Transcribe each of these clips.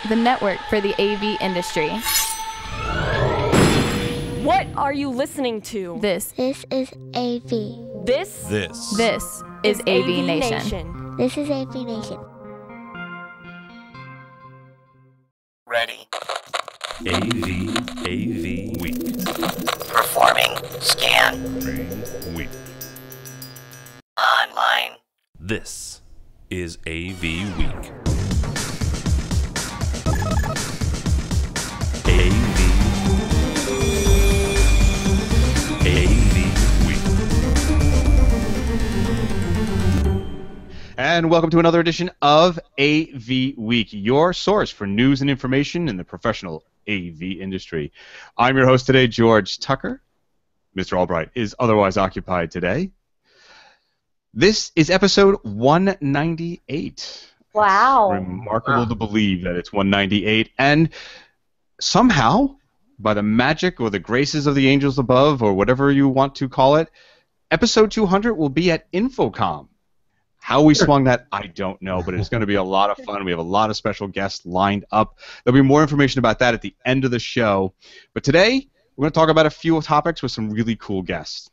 the network for the AV industry. What are you listening to? This is AV. This is AVNation. This is AVNation. Ready. AVWeek. Performing scan. Week. Online. This is AVWeek. And welcome to another edition of AV Week, your source for news and information in the professional AV industry. I'm your host today, George Tucker. Mr. Albright is otherwise occupied today. This is episode 198. Wow. It's remarkable to believe that it's 198. And somehow, by the magic or the graces of the angels above, or whatever you want to call it, episode 200 will be at Infocom. How we swung that, I don't know, but it's going to be a lot of fun. We have a lot of special guests lined up. There'll be more information about that at the end of the show. But today, we're going to talk about a few topics with some really cool guests.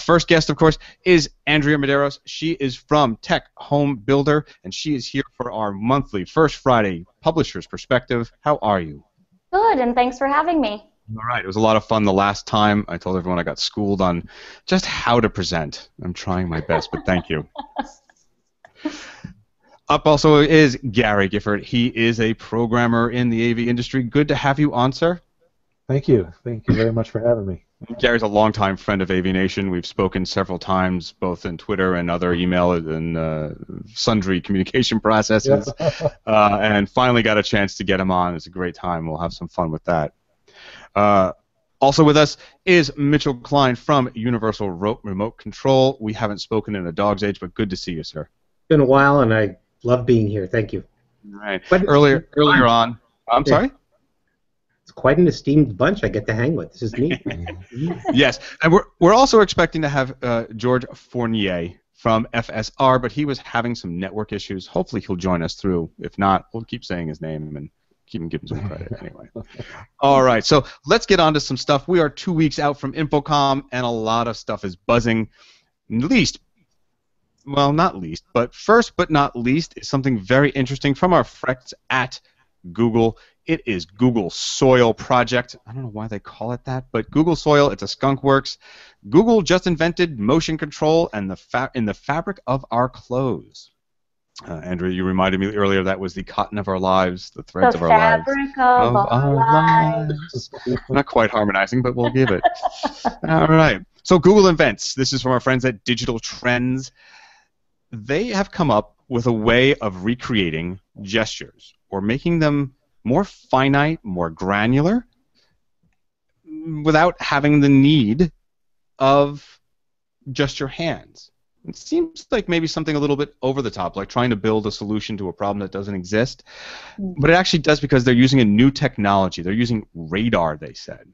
First guest, of course, is Andrea Medeiros. She is from TecHome Builder, and she is here for our monthly First Friday Publisher's Perspective. How are you? Good, and thanks for having me. All right. It was a lot of fun the last time. I told everyone I got schooled on just how to present. I'm trying my best, but thank you. Up also is Gary Gifford. He is a programmer in the AV industry. Good to have you on, sir. Thank you. Thank you very much for having me. Gary's a longtime friend of AVNation. We've spoken several times, both in Twitter and other email and sundry communication processes, and finally got a chance to get him on. It's a great time. We'll have some fun with that. Also with us is Mitchell Klein from Universal Remote Control. We haven't spoken in a dog's age, but good to see you, sir. It's been a while, and I love being here. Thank you. All right. But earlier on, I'm sorry? It's quite an esteemed bunch I get to hang with. This is neat. Yes, and we're also expecting to have George Fournier from FSR, but he was having some network issues. Hopefully he'll join us through. If not, we'll keep saying his name and give him some credit anyway. All right, so let's get on to some stuff. We are 2 weeks out from Infocom, and a lot of stuff is buzzing. Not least, but first but not least is something very interesting from our friends at Google. It is Google Soil Project. I don't know why they call it that, but Google Soil, it's a skunkworks. Google just invented motion control and in the fabric of our clothes. Andrea, you reminded me earlier that was the cotton of our lives, the threads of our lives. The fabric of our lives. Not quite harmonizing, but we'll give it. All right. So Google invents. This is from our friends at Digital Trends. They have come up with a way of recreating gestures or making them more finite, more granular, without having the need of just your hands. It seems like maybe something a little bit over the top, like trying to build a solution to a problem that doesn't exist. But it actually does because they're using a new technology. They're using radar, they said.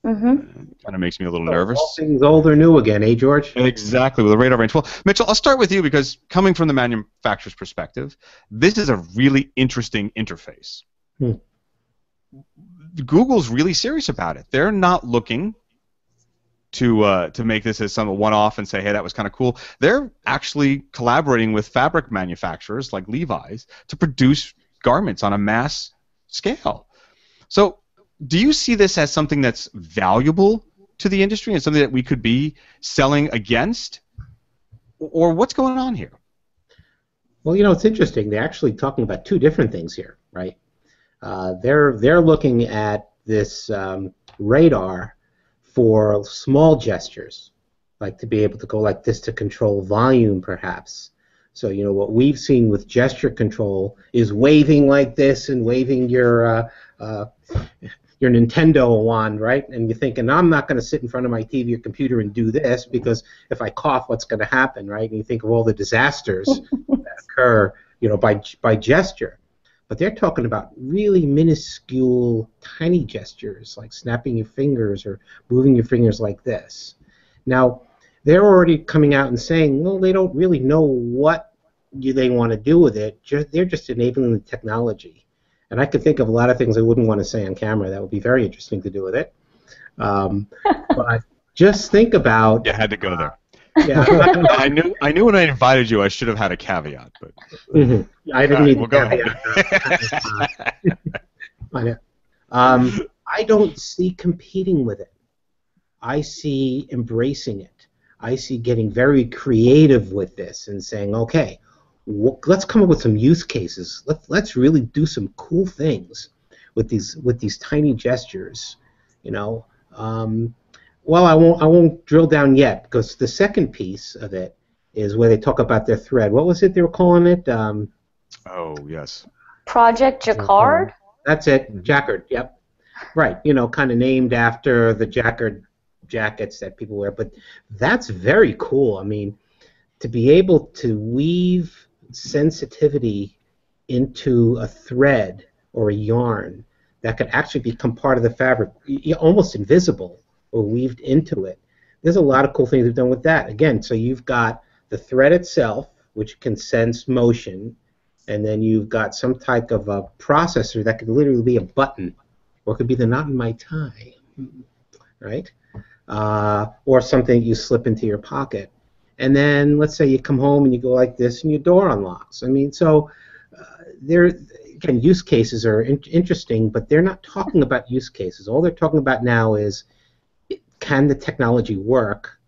Kind of makes me a little nervous. All things old or new again, eh, George? Exactly, with the radar range. Well, Mitchell, I'll start with you because coming from the manufacturer's perspective, this is a really interesting interface. Google's really serious about it. They're not looking to make this as some one-off and say, hey, that was kind of cool. They're actually collaborating with fabric manufacturers like Levi's to produce garments on a mass scale. So do you see this as something that's valuable to the industry and something that we could be selling against? Or what's going on here? Well, you know, it's interesting. They're actually talking about two different things here, right? They're looking at this radar for small gestures, like to be able to go like this to control volume, perhaps. So, you know, what we've seen with gesture control is waving like this and waving your Nintendo wand, right? And you're thinking, I'm not going to sit in front of my TV or computer and do this because if I cough, what's going to happen, right? And you think of all the disasters that occur, you know, by gesture. But they're talking about really minuscule, tiny gestures, like snapping your fingers or moving your fingers like this. Now, they're already coming out and saying, well, they don't really know what they want to do with it. They're just enabling the technology. And I could think of a lot of things I wouldn't want to say on camera that would be very interesting to do with it. But just think about... You had to go there. Yeah, I knew when I invited you I should have had a caveat, but I didn't need we'll the caveat. I don't see competing with it. I see embracing it. I see getting very creative with this and saying, okay, let's come up with some use cases. Let's really do some cool things with these tiny gestures, you know. Well, I won't drill down yet, because the second piece of it is where they talk about their thread. What was it they were calling it? Oh, yes. Project Jacquard? That's it, Jacquard, yep. Right, you know, kind of named after the Jacquard jackets that people wear. But that's very cool. I mean, to be able to weave sensitivity into a thread or a yarn that could actually become part of the fabric, almost invisible, or weaved into it. There's a lot of cool things we've done with that. Again, so you've got the thread itself, which can sense motion, and then you've got some type of a processor that could literally be a button, or it could be the knot in my tie, right? Or something you slip into your pocket. And then let's say you come home and you go like this and your door unlocks. I mean, so again, use cases are interesting, but they're not talking about use cases. All they're talking about now is, can the technology work?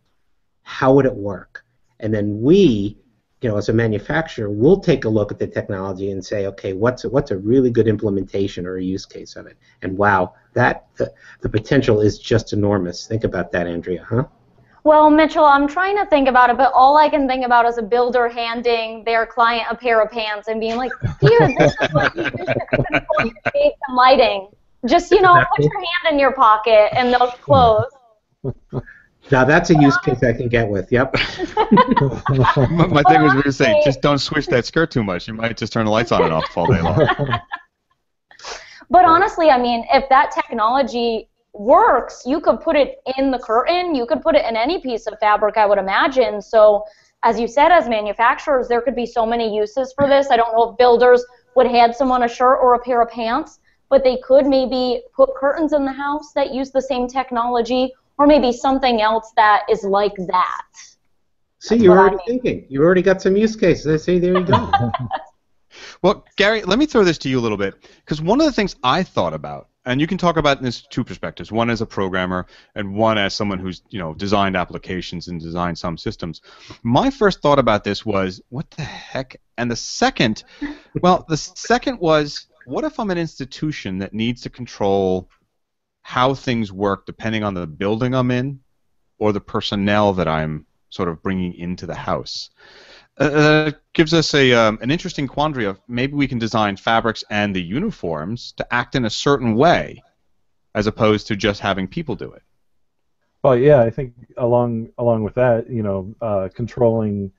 How would it work? And then we, you know, as a manufacturer, we'll take a look at the technology and say, okay, what's a really good implementation or a use case of it? And wow, the potential is just enormous. Think about that, Andrea, huh? Well, Mitchell, I'm trying to think about it, but all I can think about is a builder handing their client a pair of pants and being like, here, this is what you use to control your and lighting. Just, you know, put your hand in your pocket and those clothes. Now that's a use case I can get with. Yep. My thing was we were saying, just don't switch that skirt too much. You might just turn the lights on and off all day long. But honestly, I mean, if that technology works, you could put it in the curtain. You could put it in any piece of fabric, I would imagine. So, as you said, as manufacturers, there could be so many uses for this. I don't know if builders would hand someone a shirt or a pair of pants, but they could maybe put curtains in the house that use the same technology, or maybe something else that is like that. See, you're already thinking. You already got some use cases. I say, there you go. Well, Gary, let me throw this to you a little bit, because one of the things I thought about, and you can talk about this two perspectives, one as a programmer and one as someone who's, you know, designed applications and designed some systems. My first thought about this was, what the heck? And the second was, what if I'm an institution that needs to control how things work depending on the building I'm in or the personnel that I'm sort of bringing into the house? Gives us an interesting quandary of maybe we can design fabrics and the uniforms to act in a certain way as opposed to just having people do it. Well, yeah, I think along with that, you know, controlling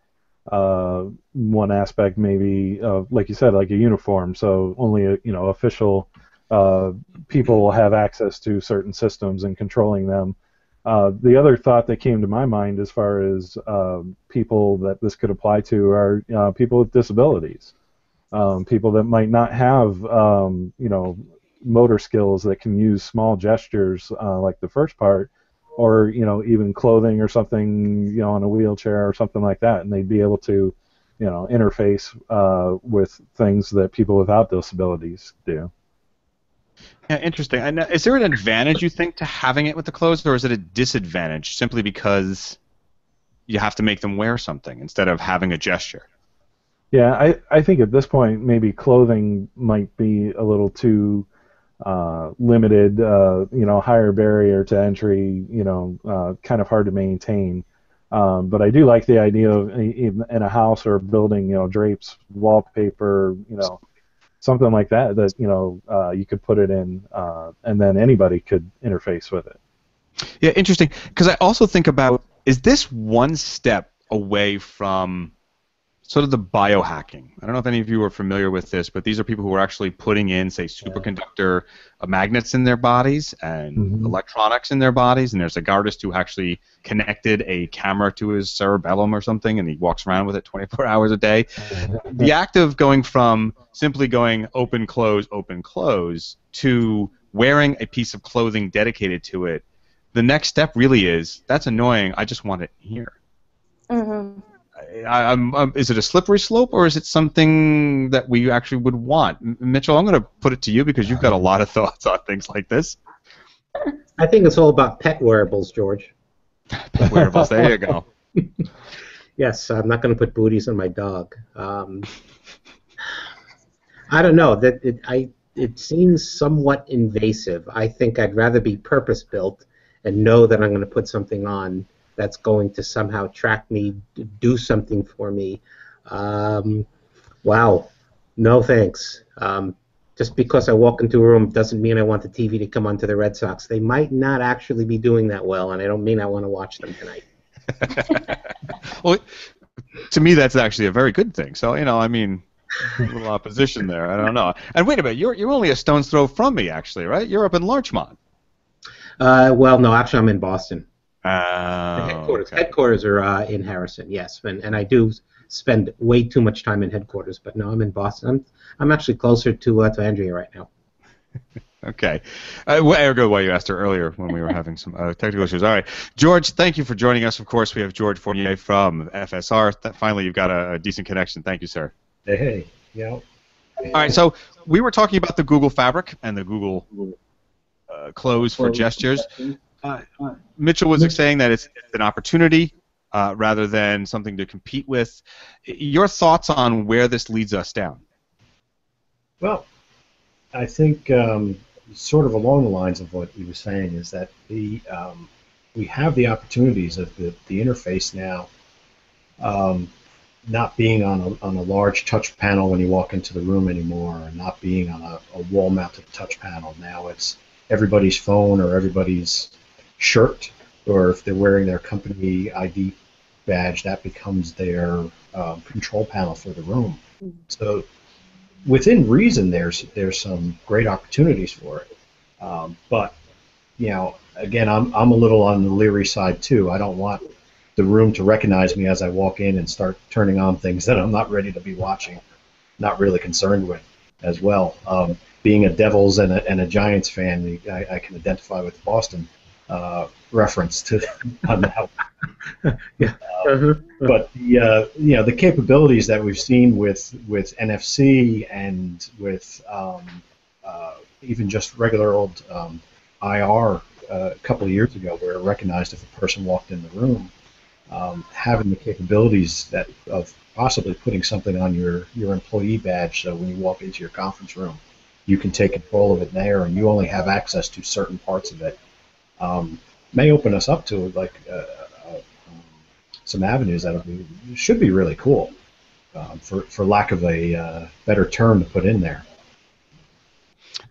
one aspect maybe, like you said, like a uniform, so only official people will have access to certain systems and controlling them. The other thought that came to my mind as far as people that this could apply to are people with disabilities, people that might not have motor skills that can use small gestures like the first part, or even clothing or something on a wheelchair or something like that, and they'd be able to interface with things that people without disabilities do. Yeah, interesting. And is there an advantage, you think, to having it with the clothes, or is it a disadvantage simply because you have to make them wear something instead of having a gesture? Yeah, I think at this point maybe clothing might be a little too limited, higher barrier to entry, kind of hard to maintain. But I do like the idea of in a house or building, drapes, wallpaper, something like that you could put it in, and then anybody could interface with it. Yeah, interesting. Because I also think about, is this one step away from sort of the biohacking. I don't know if any of you are familiar with this, but these are people who are actually putting in, say, superconductor magnets in their bodies and electronics in their bodies. And there's a artist who actually connected a camera to his cerebellum or something, and he walks around with it 24 hours a day. The act of going from simply going open, close, to wearing a piece of clothing dedicated to it, the next step really is, that's annoying, I just want it here. Is it a slippery slope, or is it something that we actually would want? Mitchell, I'm going to put it to you because you've got a lot of thoughts on things like this. I think it's all about pet wearables, George. Pet wearables, there you go. Yes, I'm not going to put booties on my dog. I don't know. It seems somewhat invasive. I think I'd rather be purpose-built and know that I'm going to put something on that's going to somehow track me, do something for me. Wow. No thanks. Just because I walk into a room doesn't mean I want the TV to come onto the Red Sox. They might not actually be doing that well, and I don't mean I want to watch them tonight. Well, to me, that's actually a very good thing. So, I mean, a little opposition there. I don't know. And wait a minute, you're only a stone's throw from me, actually, right? You're up in Larchmont. Well, no, actually, I'm in Boston. The headquarters. Okay. Headquarters are in Harrison, yes, and I do spend way too much time in headquarters. But no, I'm in Boston. I'm actually closer to Andrea right now. Okay. Ergo, why you asked her earlier when we were having some technical issues. All right, George, thank you for joining us. Of course, we have George Fournier from FSR. Finally, you've got a decent connection. Thank you, sir. Hey. Yeah. All right, so we were talking about the Google Fabric and the Google clothes for gestures. Mitchell was saying that it's an opportunity rather than something to compete with. Your thoughts on where this leads us down? Well, I think sort of along the lines of what he was saying is that we have the opportunities of the interface now not being on a large touch panel when you walk into the room anymore, or not being on a wall-mounted touch panel. Now it's everybody's phone or everybody's shirt, or if they're wearing their company ID badge, that becomes their control panel for the room. So within reason, there's some great opportunities for it. But again, I'm a little on the leery side too. I don't want the room to recognize me as I walk in and start turning on things that I'm not ready to be watching, not really concerned with as well. Being a Devils and a Giants fan, I can identify with the Boston reference to on that. Yeah. But the capabilities that we've seen with NFC and with even just regular old IR a couple of years ago, where it recognized if a person walked in the room, having the capabilities of possibly putting something on your employee badge, so when you walk into your conference room, you can take control of it there, and you only have access to certain parts of it. May open us up to some avenues that should be really cool, for lack of a better term to put in there.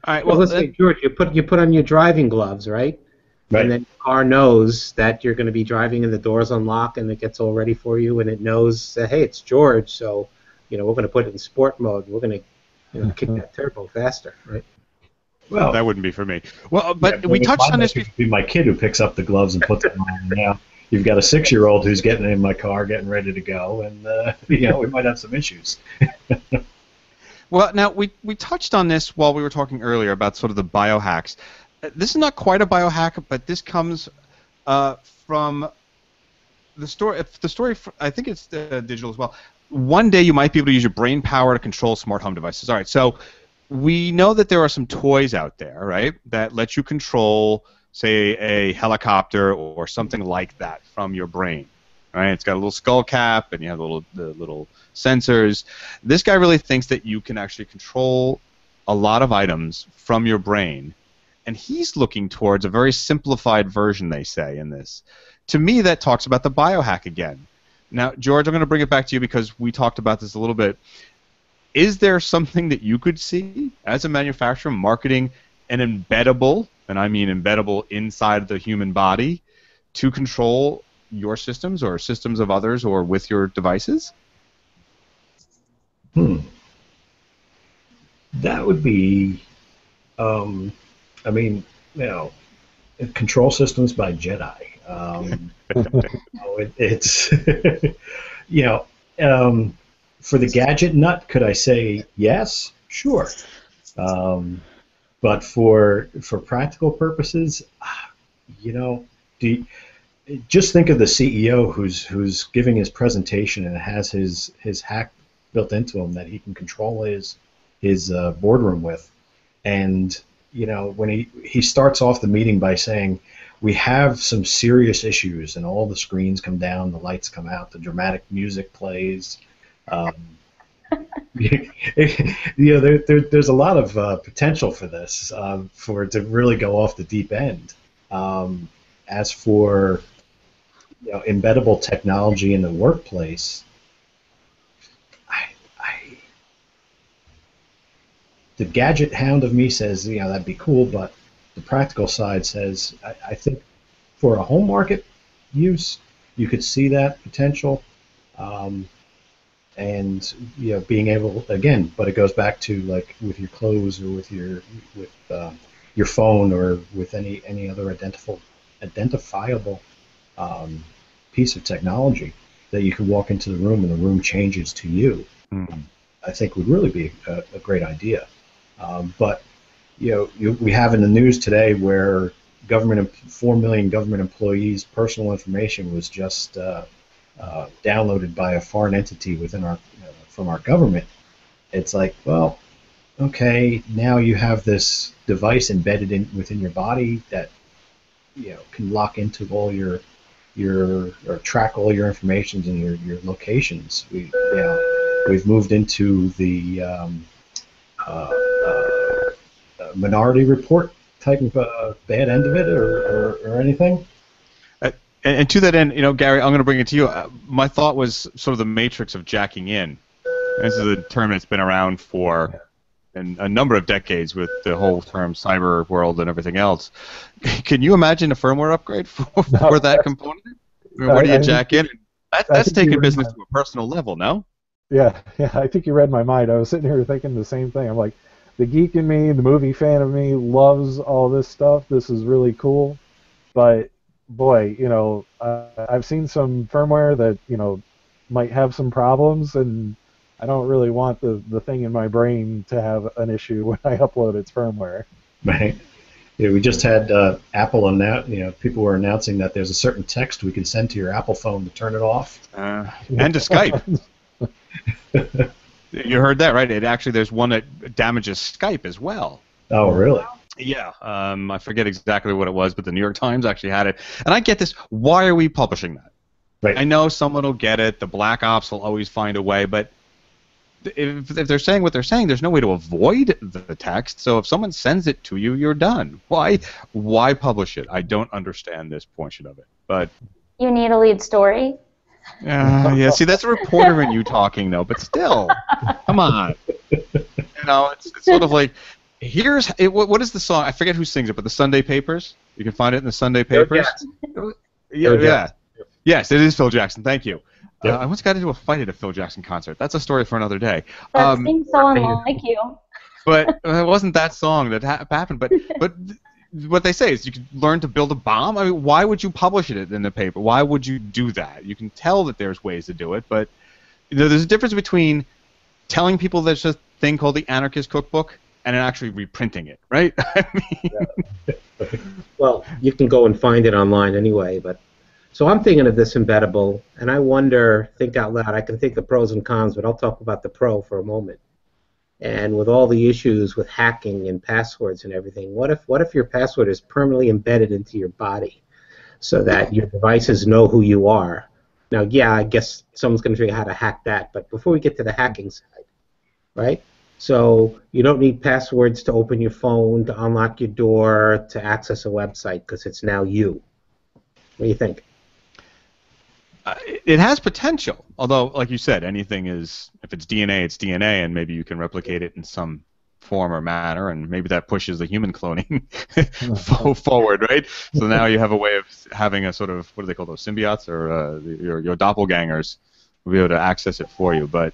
All right. Well, let's say, George, you put on your driving gloves, right? Right. And then the car knows that you're going to be driving, and the doors unlock, and it gets all ready for you, and it knows that, hey, it's George, so we're going to put it in sport mode. We're going to kick that turbo faster, right? Well, that wouldn't be for me. Well, but we touched on this. It would be my kid who picks up the gloves and puts them on. Now you've got a 6-year-old who's getting in my car, getting ready to go, and we might have some issues. Well, now we touched on this while we were talking earlier about sort of the biohacks. This is not quite a biohack, but this comes from the story. The story, I think it's digital as well. One day you might be able to use your brain power to control smart home devices. All right, so we know that there are some toys out there, right, that let you control, say, a helicopter or something like that from your brain. Right? It's got a little skull cap, and you have the little sensors. This guy really thinks that you can actually control a lot of items from your brain, and he's looking towards a very simplified version, they say, in this. To me, that talks about the biohack again. Now, George, I'm going to bring it back to you because we talked about this a little bit. Is there something that you could see as a manufacturer marketing an embeddable, and I mean embeddable inside the human body, to control your systems or systems of others or with your devices? That would be, I mean, control systems by Jedi. It's, you know, for the gadget nut, could I say yes? Sure. But for practical purposes, just think of the CEO who's giving his presentation and has his hack built into him that he can control his boardroom with, and when he starts off the meeting by saying, we have some serious issues, and all the screens come down, the lights come out, the dramatic music plays. There's a lot of potential for this, for it to really go off the deep end. As for embeddable technology in the workplace, the gadget hound of me says, that'd be cool, but the practical side says, I think for a home market use, you could see that potential, and being able, again, but it goes back to like with your clothes or with your phone or with any other identifiable piece of technology that you can walk into the room and the room changes to you. I think would really be a great idea. But we have in the news today where 4 million government employees' personal information was just downloaded by a foreign entity from our government. It's like, well, okay, now you have this device embedded within your body that can lock into all your or track all your information and your locations. We've moved into the Minority Report type of bad end of it, or anything. And to that end, Gary, I'm going to bring it to you. My thought was sort of the matrix of jacking in. This is a term that's been around for a number of decades with the whole term cyber world and everything else. Can you imagine a firmware upgrade for that component? Where do you jack in? That's taking business to a personal level, no? Yeah, I think you read my mind. I was sitting here thinking the same thing. I'm like, the geek in me, the movie fan of me, loves all this stuff. This is really cool. But, boy, I've seen some firmware that, might have some problems, and I don't really want the thing in my brain to have an issue when I upload its firmware. Right. Yeah, we just had Apple announce, people were announcing that there's a certain text we can send to your Apple phone to turn it off. And to Skype. You heard that, right? There's one that damages Skype as well. Oh, really? Yeah. I forget exactly what it was, but the New York Times actually had it. And I get this. Why are we publishing that? Right. I know someone will get it. The black ops will always find a way, but if they're saying what they're saying, there's no way to avoid the text. So if someone sends it to you, you're done. Why publish it? I don't understand this portion of it. But you need a lead story. Yeah. See, that's a reporter in you talking, though. But still, come on. It's sort of like, what is the song? I forget who sings it, but the Sunday Papers. You can find it in the Sunday Papers. Yeah. Yes, it is Phil Jackson. Thank you. Yep. I once got into a fight at a Phil Jackson concert. That's a story for another day. That seems so unlike you. But it wasn't that song that happened. But what they say is you can learn to build a bomb. I mean, why would you publish it in the paper? Why would you do that? You can tell that there's ways to do it, but there's a difference between telling people there's a thing called the Anarchist Cookbook and then actually reprinting it, right? Well, you can go and find it online anyway, but so I'm thinking of this embeddable, and I wonder, think out loud, I can think the pros and cons, but I'll talk about the pro for a moment. And with all the issues with hacking and passwords and everything, what if your password is permanently embedded into your body so that your devices know who you are? Now, yeah, I guess someone's going to figure out how to hack that, but before we get to the hacking side, right? So you don't need passwords to open your phone, to unlock your door, to access a website, because it's now you. What do you think? It has potential, although, like you said, anything is, if it's DNA, it's DNA, and maybe you can replicate it in some form or manner, and maybe that pushes the human cloning forward, right? So now you have a way of having a sort of, what do they call those, symbiotes, or your doppelgangers will be able to access it for you. But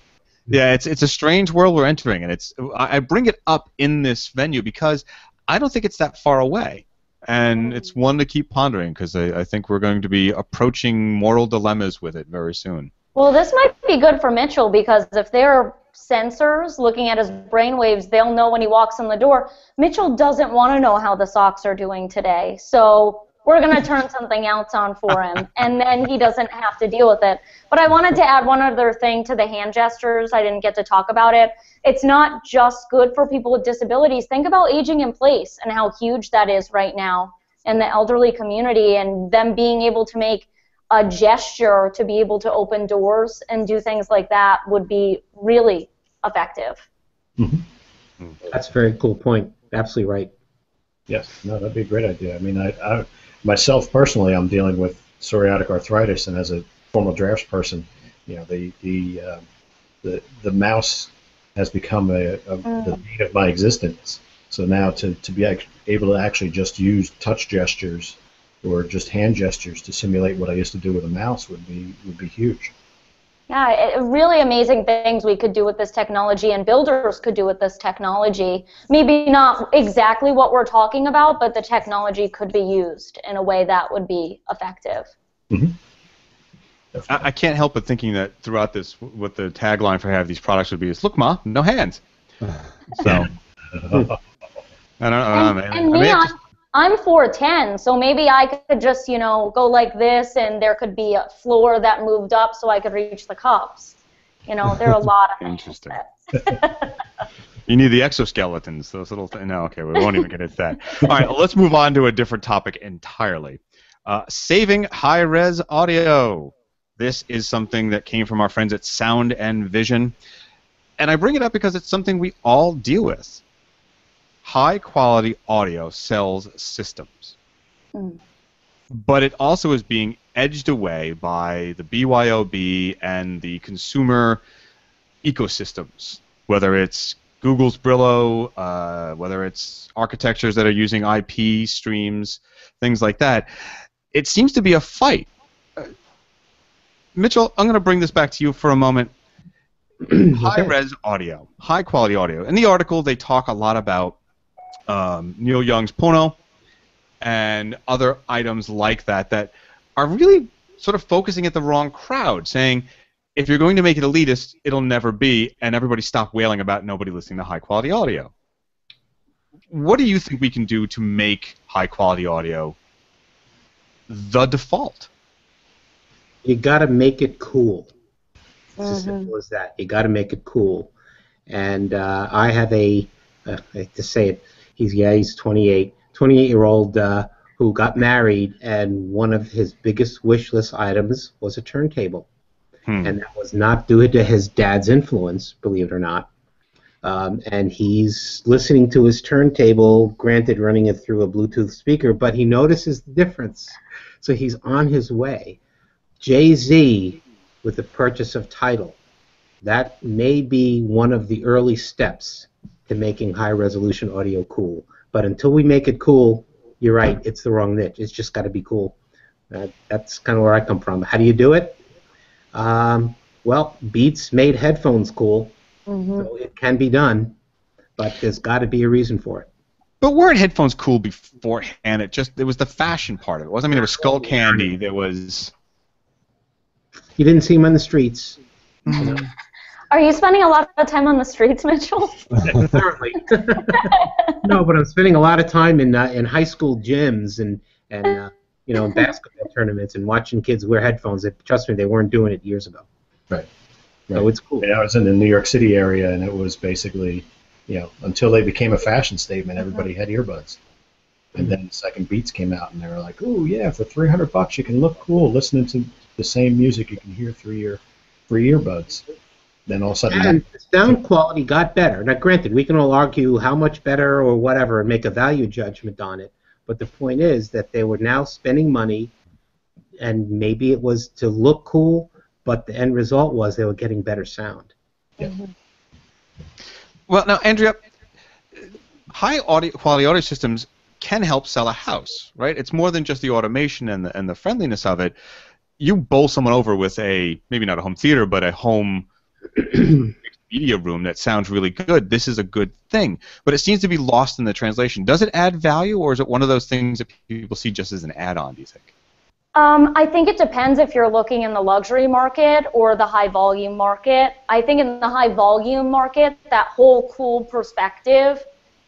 Yeah, it's a strange world we're entering, and I bring it up in this venue because I don't think it's that far away, and it's one to keep pondering because I think we're going to be approaching moral dilemmas with it very soon. Well, this might be good for Mitchell because if there are sensors looking at his brainwaves, they'll know when he walks in the door. Mitchell doesn't want to know how the Sox are doing today, so we're going to turn something else on for him, and then he doesn't have to deal with it. But I wanted to add one other thing to the hand gestures. I didn't get to talk about it. It's not just good for people with disabilities. Think about aging in place and how huge that is right now in the elderly community, and them being able to make a gesture to be able to open doors and do things like that would be really effective. Mm-hmm. That's a very cool point. Absolutely right. Yes, no, that'd be a great idea. I mean, I myself personally, I'm dealing with psoriatic arthritis, and as a former drafts person, you know, the mouse has become the need of my existence. So now to be able to actually just use touch gestures or just hand gestures to simulate what I used to do with a mouse would be huge. Yeah, really amazing things we could do with this technology, and builders could do with this technology. Maybe not exactly what we're talking about, but the technology could be used in a way that would be effective. Mm-hmm. I can't help but thinking that throughout this, what the tagline for these products would be is, "Look, Ma, no hands." So I don't know. I'm 4'10", so maybe I could just, go like this, and there could be a floor that moved up so I could reach the cups. There are a lot of interesting. You need the exoskeletons, those little things. No, okay, we won't even get into that. All right, let's move on to a different topic entirely. Saving high-res audio. This is something that came from our friends at Sound and Vision, and I bring it up because it's something we all deal with. High-quality audio sells systems, but it also is being edged away by the BYOB and the consumer ecosystems, whether it's Google's Brillo, whether it's architectures that are using IP streams, things like that. It seems to be a fight. Mitchell, I'm going to bring this back to you for a moment. High-res audio, high-quality audio. In the article, they talk a lot about Neil Young's Pono and other items like that that are really sort of focusing at the wrong crowd, saying if you're going to make it elitist, it'll never be, and everybody stop wailing about nobody listening to high-quality audio. What do you think we can do to make high-quality audio the default? You got to make it cool. It's as simple as that. You got to make it cool. And I have I hate to say it, he's 28, 28-year-old who got married, and one of his biggest wish list items was a turntable. And that was not due to his dad's influence, believe it or not. And he's listening to his turntable, granted running it through a Bluetooth speaker, but he notices the difference. So he's on his way. Jay-Z, with the purchase of Tidal, that may be one of the early steps to making high-resolution audio cool. But until we make it cool, you're right, it's the wrong niche. It's just got to be cool. That's kind of where I come from. How do you do it? Well, Beats made headphones cool, so it can be done, but there's got to be a reason for it. But weren't headphones cool beforehand? It was the fashion part of it, wasn't? I mean, there was Skull Candy, there was... You didn't see them on the streets. Are you spending a lot of time on the streets, Mitchell? Certainly. No, but I'm spending a lot of time in high school gyms and in basketball tournaments and watching kids wear headphones. Trust me, they weren't doing it years ago. Right. So it's cool. I was in the New York City area, and it was basically, until they became a fashion statement, everybody had earbuds. And then the second Beats came out, and they were like, "Oh yeah, for $300 you can look cool listening to the same music you can hear through your earbuds." Then all of a sudden, and the sound quality got better. Now, granted, we can all argue how much better or whatever and make a value judgment on it. But the point is that they were now spending money, and maybe it was to look cool, but the end result was they were getting better sound. Yeah. Well, now, Andrea, high-quality audio systems can help sell a house, right? It's more than just the automation and the friendliness of it. You bowl someone over with maybe not a home theater, but a home media room that sounds really good. This is a good thing. But it seems to be lost in the translation. Does it add value, or is it one of those things that people see just as an add-on, do you think? I think it depends if you're looking in the luxury market or the high volume market. I think in the high volume market, that whole cool perspective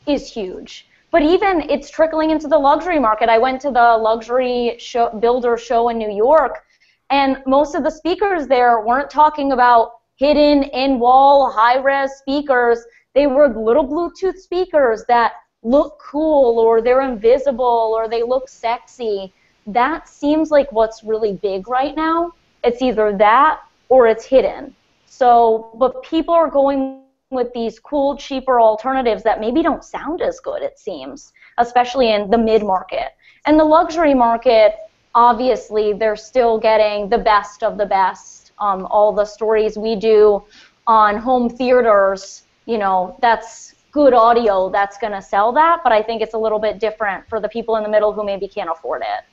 is huge. But even it's trickling into the luxury market. I went to the luxury builder show in New York, and most of the speakers there weren't talking about hidden in-wall high-res speakers. They were little Bluetooth speakers that look cool, or they're invisible, or they look sexy. That seems like what's really big right now. It's either that or it's hidden. So, but people are going with these cool, cheaper alternatives that maybe don't sound as good, it seems, especially in the mid-market. And the luxury market, obviously, they're still getting the best of the best. All the stories we do on home theaters, you know, that's good audio that's going to sell that, but I think it's a little bit different for the people in the middle who maybe can't afford it.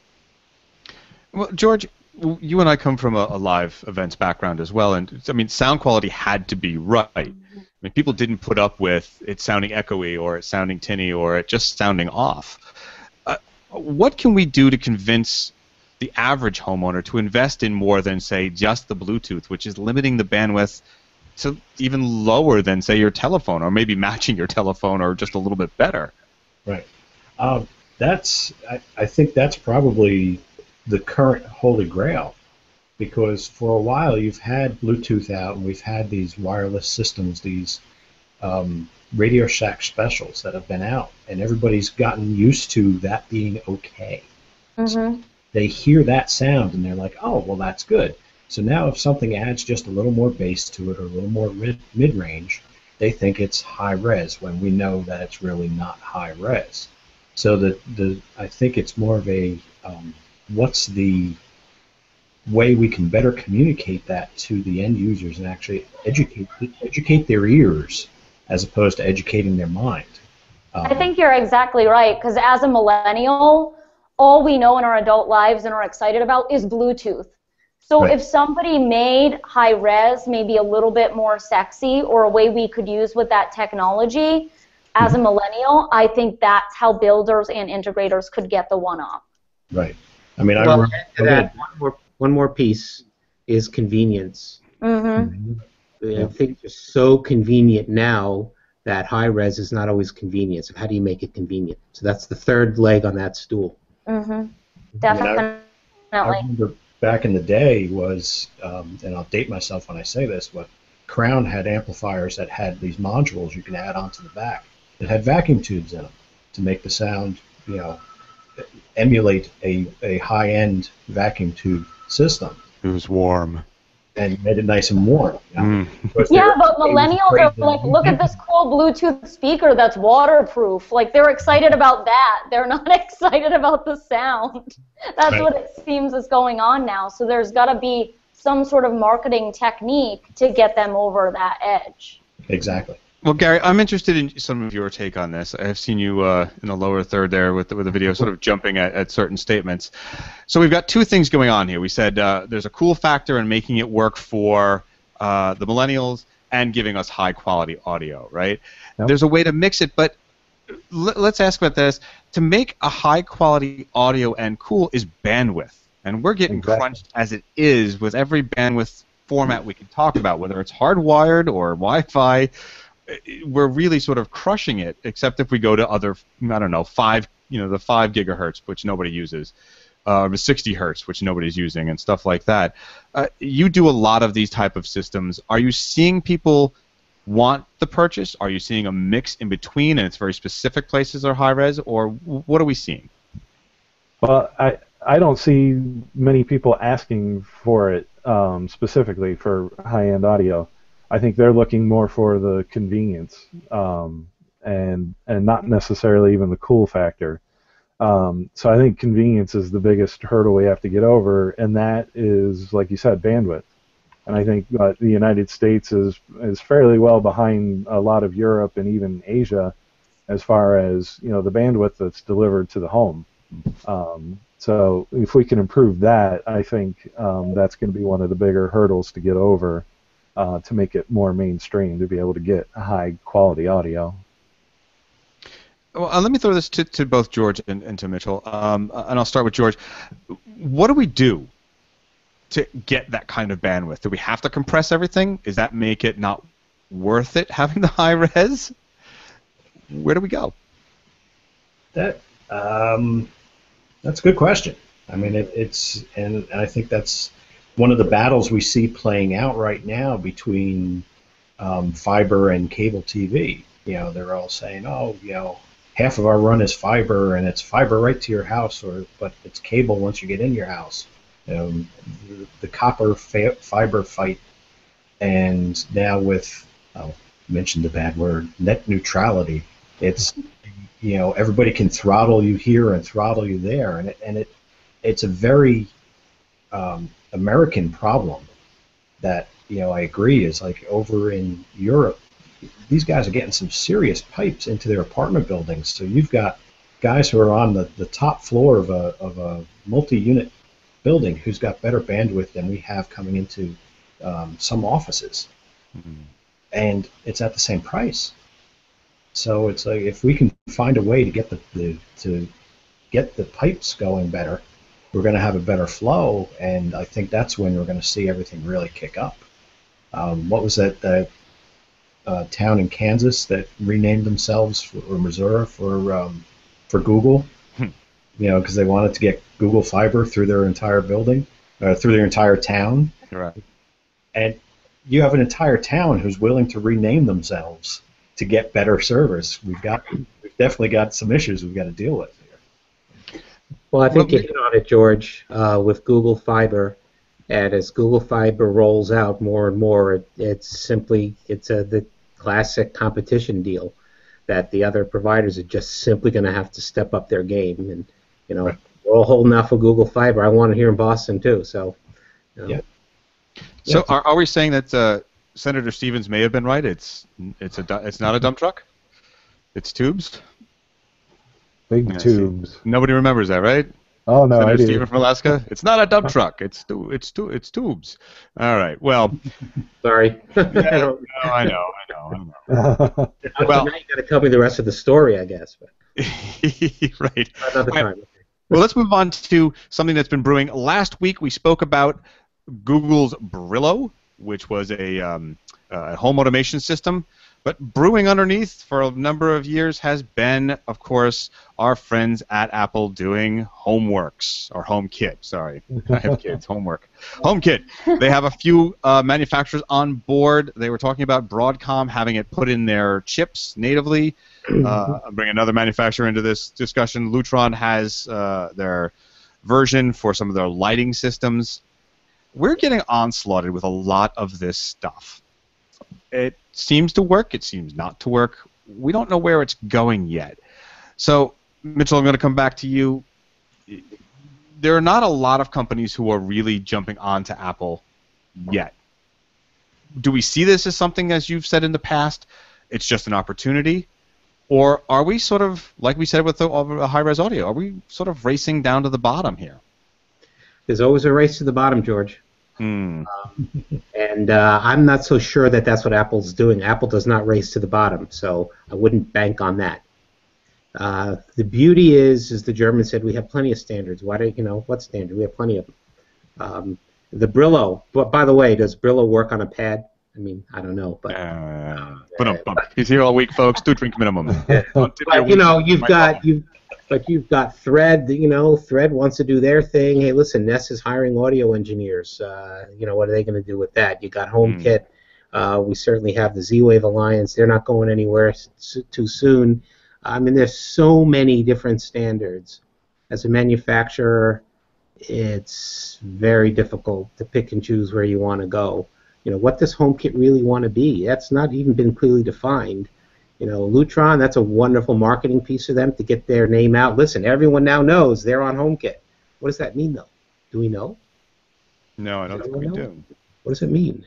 Well, George, you and I come from a live events background as well, and I mean, sound quality had to be right. I mean, people didn't put up with it sounding echoey or it sounding tinny or it just sounding off. What can we do to convince the average homeowner to invest in more than, say, just the Bluetooth, which is limiting the bandwidth to even lower than, say, your telephone, or maybe matching your telephone or just a little bit better? Right. I think that's probably the current holy grail, because for a while you've had Bluetooth out and we've had these wireless systems, these Radio Shack specials that have been out, and everybody's gotten used to that being okay. So they hear that sound and they're like, oh, well, that's good. So now if something adds just a little more bass to it or a little more mid-range, they think it's high res when we know that it's really not high res. So I think it's more of a what's the way we can better communicate that to the end users and actually educate their ears as opposed to educating their mind. I think you're exactly right, because as a millennial, all we know in our adult lives and are excited about is Bluetooth. So if somebody made high res maybe a little bit more sexy, or a way we could use with that technology, as a millennial, I think that's how builders and integrators could get the one-up. Right. I mean, one more piece is convenience. Things are so convenient now that high res is not always convenient. So how do you make it convenient? So that's the third leg on that stool. Definitely. I remember back in the day was, and I'll date myself when I say this, but Crown had amplifiers that had these modules you can add onto the back that had vacuum tubes in them to make the sound, you know, emulate a high-end vacuum tube system. It was warm. And made it nice and warm. You know? Yeah, but millennials are like, look at this cool Bluetooth speaker that's waterproof. Like, they're excited about that. They're not excited about the sound. That's what it seems is going on now. So there's got to be some sort of marketing technique to get them over that edge. Exactly. Well, Gary, I'm interested in some of your take on this. I've seen you in the lower third there with the video sort of jumping at certain statements. So we've got two things going on here. We said there's a cool factor in making it work for the millennials and giving us high-quality audio, right? Yep. There's a way to mix it, but let's ask about this. To make a high-quality audio and cool is bandwidth, and we're getting crunched as it is with every bandwidth format we can talk about, whether it's hardwired or Wi-Fi. We're really sort of crushing it, except if we go to other, I don't know, the 5 gigahertz, which nobody uses, the 60 hertz, which nobody's using, and stuff like that. You do a lot of these type of systems. Are you seeing people want the purchase? Are you seeing a mix in between, and it's very specific places are high res, or what are we seeing? Well, I don't see many people asking for it specifically for high-end audio. I think they're looking more for the convenience and not necessarily even the cool factor. So I think convenience is the biggest hurdle we have to get over, and that is, like you said, bandwidth. And I think the United States is fairly well behind a lot of Europe and even Asia as far as, you know, the bandwidth that's delivered to the home. So if we can improve that, I think that's going to be one of the bigger hurdles to get over. to make it more mainstream to be able to get high quality audio. Well, let me throw this to both George and to Mitchell, and I'll start with George. What do we do to get that kind of bandwidth? Do we have to compress everything? Does that make it not worth it having the high res? Where do we go? That's a good question. I mean, and I think that's one of the battles we see playing out right now between fiber and cable TV. They're all saying, oh, half of our run is fiber, and it's fiber right to your house, but it's cable once you get in your house. The copper fiber fight, and now with, mentioned the bad word, net neutrality. It's everybody can throttle you here and throttle you there, and it's a very American problem that I agree is like over in Europe. These guys are getting some serious pipes into their apartment buildings. So you've got guys who are on the top floor of a multi-unit building who's got better bandwidth than we have coming into some offices, and it's at the same price. So it's like if we can find a way to get the pipes going better, we're going to have a better flow, and I think that's when we're going to see everything really kick up. What was that? Town in Kansas that renamed themselves or Missouri for Google, because they wanted to get Google Fiber through their entire building, through their entire town. Right. And you have an entire town who's willing to rename themselves to get better service. We've definitely got some issues we've got to deal with here. Well, I think you hit on it, George, with Google Fiber. And as Google Fiber rolls out more and more, it's the classic competition deal that the other providers are just simply going to have to step up their game. And Right. We're all holding out for Google Fiber. I want it here in Boston too. So. Yeah. So are we saying that Senator Stevens may have been right? It's not a dump truck. It's tubes. Big tubes. Nobody remembers that, right? Oh no, Senator I do. Stephen from Alaska. It's not a dump truck. It's tubes. All right. Well. Sorry. I know. Well, now you got to tell me the rest of the story, I guess. But. Right. Another time. Well, let's move on to something that's been brewing. Last week we spoke about Google's Brillo, which was a home automation system. But brewing underneath for a number of years has been, of course, our friends at Apple doing HomeWorks, or HomeKit, sorry. I have kids, homework. HomeKit. They have a few manufacturers on board. They were talking about Broadcom having it put in their chips natively. I'll bring another manufacturer into this discussion. Lutron has their version for some of their lighting systems. We're getting onslaughted with a lot of this stuff. It seems to work. It seems not to work. We don't know where it's going yet. So, Mitchell, I'm going to come back to you. There are not a lot of companies who are really jumping onto Apple yet. Do we see this as something, as you've said in the past, it's just an opportunity? Or are we sort of, like we said with the high-res audio, are we sort of racing down to the bottom here? There's always a race to the bottom, George. And I'm not so sure that that's what Apple's doing. Apple does not race to the bottom, so I wouldn't bank on that. The beauty is, as the Germans said, we have plenty of standards. Why do what standard? We have plenty of them. The Brillo, but by the way, does Brillo work on a pad? I mean, I don't know, but he's here all week, folks. 2 drink minimum. But, you've got Thread. Thread wants to do their thing. Hey, listen, Nest is hiring audio engineers. What are they going to do with that? You got HomeKit. We certainly have the Z-Wave Alliance. They're not going anywhere too soon. I mean, there's so many different standards. As a manufacturer, it's very difficult to pick and choose where you want to go. What does HomeKit really want to be? That's not even been clearly defined. Lutron, that's a wonderful marketing piece for them to get their name out. Listen, everyone now knows they're on HomeKit. What does that mean, though? Do we know? No, I don't think we do. What does it mean?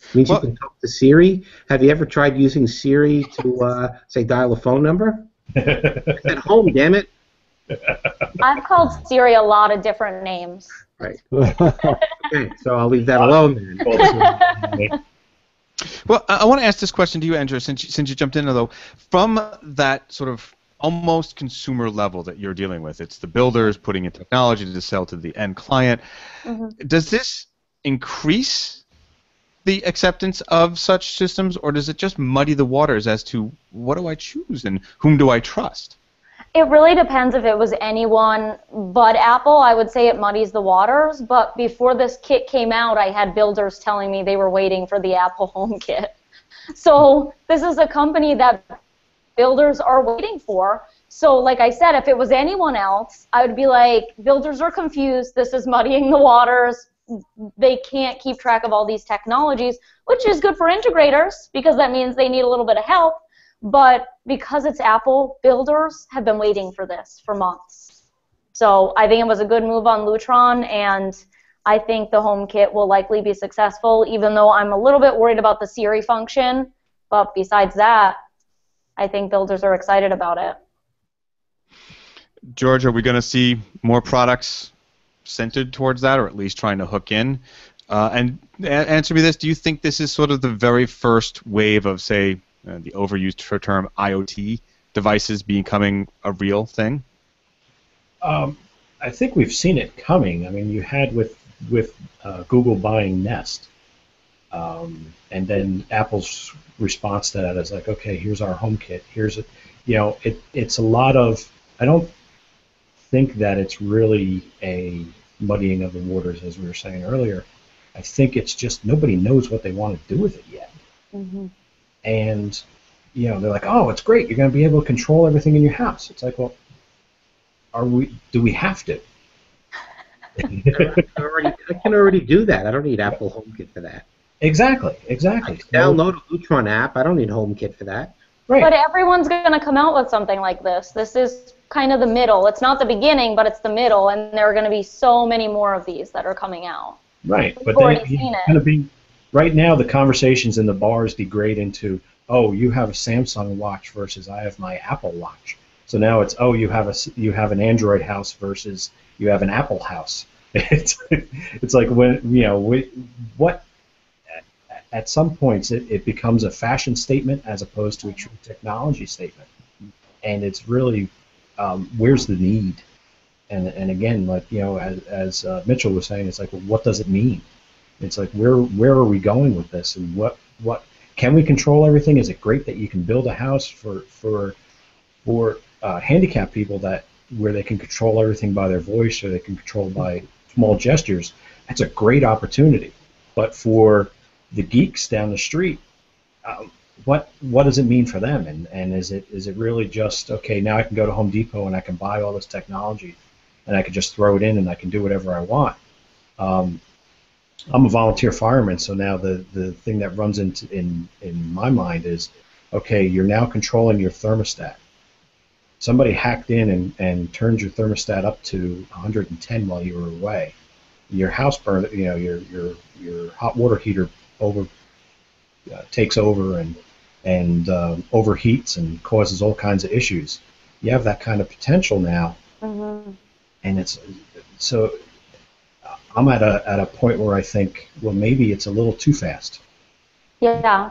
It means you can talk to Siri. Have you ever tried using Siri to, say, dial a phone number? It's at home, damn it. I've called Siri a lot of different names. Right. Okay, so I'll leave that alone then. Well, I want to ask this question to you, Andrea, since you jumped in, though. From that sort of almost consumer level that you're dealing with, it's the builders putting in technology to sell to the end client. Does this increase the acceptance of such systems, or does it just muddy the waters as to what do I choose and whom do I trust? It really depends if it was anyone but Apple. I would say it muddies the waters, but before this kit came out, I had builders telling me they were waiting for the Apple HomeKit. So this is a company that builders are waiting for. So like I said, if it was anyone else, I would be like, builders are confused, this is muddying the waters, they can't keep track of all these technologies, which is good for integrators because that means they need a little bit of help. But because it's Apple, builders have been waiting for this for months. So I think it was a good move on Lutron, and I think the HomeKit will likely be successful, even though I'm a little bit worried about the Siri function. But besides that, I think builders are excited about it. George, are we going to see more products centered towards that, or at least trying to hook in? And answer me this, do you think this is sort of the very first wave of, say, the overused term IoT devices becoming a real thing? I think we've seen it coming. I mean, you had with Google buying Nest, and then Apple's response to that is like, okay, here's our HomeKit. Here's it's a lot of. I don't think that it's really a muddying of the waters, as we were saying earlier. I think it's just nobody knows what they want to do with it yet. And, they're like, oh, it's great. You're going to be able to control everything in your house. It's like, well, do we have to? I can already do that. I don't need Apple HomeKit for that. Exactly. I can download a Lutron app. I don't need HomeKit for that. Right. But everyone's going to come out with something like this. This is kind of the middle. It's not the beginning, but it's the middle, and there are going to be so many more of these that are coming out. Right. We've But already then seen it. going to be right now. The conversations in the bars degrade into, oh, you have a Samsung watch versus I have my Apple Watch. So now it's, oh, you have an Android house versus you have an Apple house. It's like what at some points it becomes a fashion statement as opposed to a true technology statement, and it's really where's the need, and again, like as Mitchell was saying, it's like, well, what does it mean? It's like where are we going with this, and what can we control everything? Is it great that you can build a house for handicapped people where they can control everything by their voice or they can control by small gestures? That's a great opportunity. But for the geeks down the street, what does it mean for them? And is it really just, okay, now I can go to Home Depot and I can buy all this technology and I can just throw it in and I can do whatever I want? I'm a volunteer fireman, so now the thing that runs in my mind is, okay, you're now controlling your thermostat. Somebody hacked in and turned your thermostat up to 110 while you were away. Your house burned. Your hot water heater takes over and overheats and causes all kinds of issues. You have that kind of potential now, and it's so. I'm at a point where I think, well, maybe it's a little too fast. Yeah.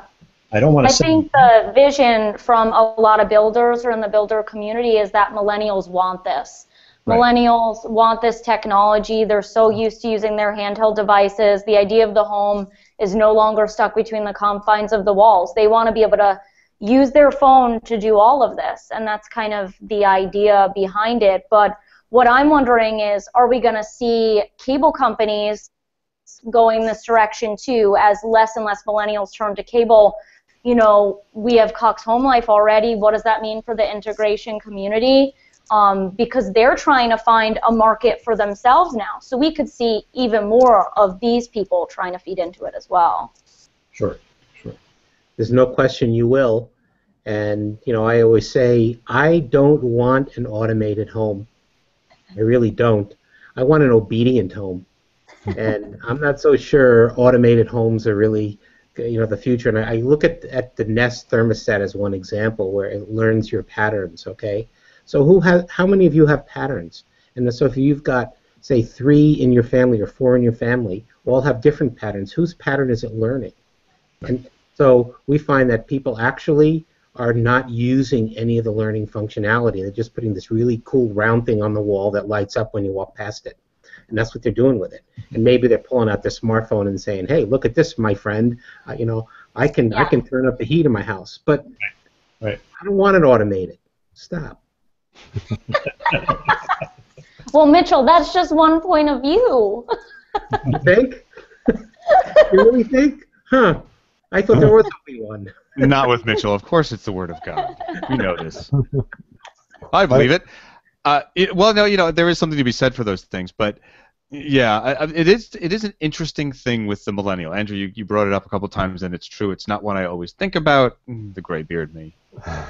I don't want to say. I think the vision from a lot of builders or in the builder community is that millennials want this. Right. Millennials want this technology. They're so used to using their handheld devices. The idea of the home is no longer stuck between the confines of the walls. They want to be able to use their phone to do all of this, and that's kind of the idea behind it. But what I'm wondering is, are we going to see cable companies going this direction too, as less and less millennials turn to cable? We have Cox Home Life already. What does that mean for the integration community? Because they're trying to find a market for themselves now. So we could see even more of these people trying to feed into it as well. Sure. There's no question you will. And, I always say, I don't want an automated home. I really don't. I want an obedient home. And I'm not so sure automated homes are really, the future. And I look at the Nest thermostat as one example where it learns your patterns, okay? So how many of you have patterns? And so if you've got, say, 3 in your family or 4 in your family, all have different patterns. Whose pattern is it learning? And So we find that people actually are not using any of the learning functionality. They're just putting this really cool round thing on the wall that lights up when you walk past it. And that's what they're doing with it. And maybe they're pulling out their smartphone and saying, "Hey, look at this, my friend. I can turn up the heat in my house, but Right. I don't want it automated." Stop. Well, Mitchell, that's just one point of view. You think? You really think? Huh. I thought there was only one. Not with Mitchell. Of course it's the Word of God. We know this. I believe it. Well, no, there is something to be said for those things, but yeah, it is an interesting thing with the millennial. Andrew, you brought it up a couple times, and it's true. It's not one I always think about. The gray beard me.